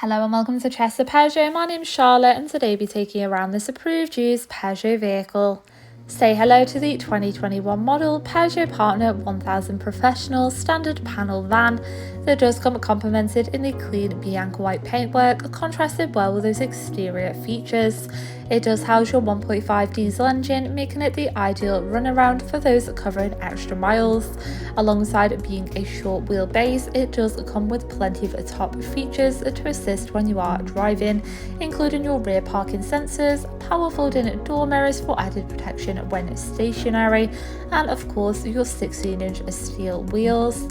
Hello and welcome to Chester Peugeot. My name's Charlotte and today I'll be taking you around this approved used Peugeot vehicle. Say hello to the 2021 model Peugeot Partner 1000 Professional Standard Panel Van that does come complemented in the clean Bianca White paintwork, contrasted well with those exterior features. It does house your 1.5 diesel engine, making it the ideal runaround for those covering extra miles. Alongside being a short wheelbase, it does come with plenty of top features to assist when you are driving, including your rear parking sensors, power folding door mirrors for added protection when stationary, and of course your 16-inch steel wheels.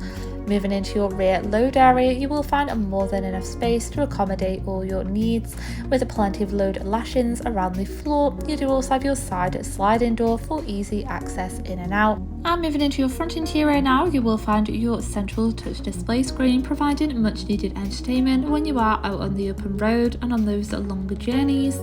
Moving into your rear load area, you will find more than enough space to accommodate all your needs, with plenty of load lashings around the floor. You do also have your side sliding door for easy access in and out. And moving into your front interior now, you will find your central touch display screen, providing much needed entertainment when you are out on the open road and on those longer journeys.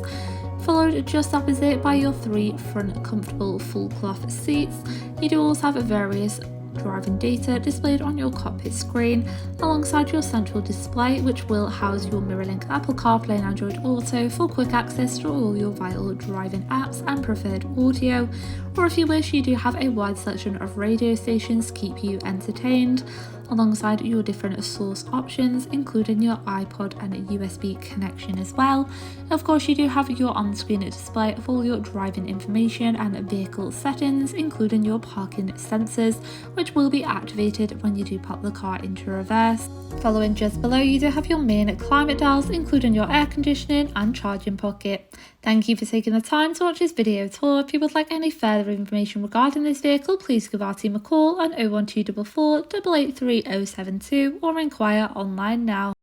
Followed just opposite by your 3 front comfortable full cloth seats. You do also have various driving data displayed on your cockpit screen, alongside your central display, which will house your MirrorLink Apple CarPlay and Android Auto for quick access to all your vital driving apps and preferred audio, or if you wish, you do have a wide selection of radio stations to keep you entertained, alongside your different source options, including your iPod and USB connection as well. Of course, you do have your on-screen display of all your driving information and vehicle settings, including your parking sensors, which will be activated when you do pop the car into reverse. Following just below, you do have your main climate dials, including your air conditioning and charging pocket. Thank you for taking the time to watch this video tour. If you would like any further information regarding this vehicle, please give our team a call on 01244 883 072 or inquire online now.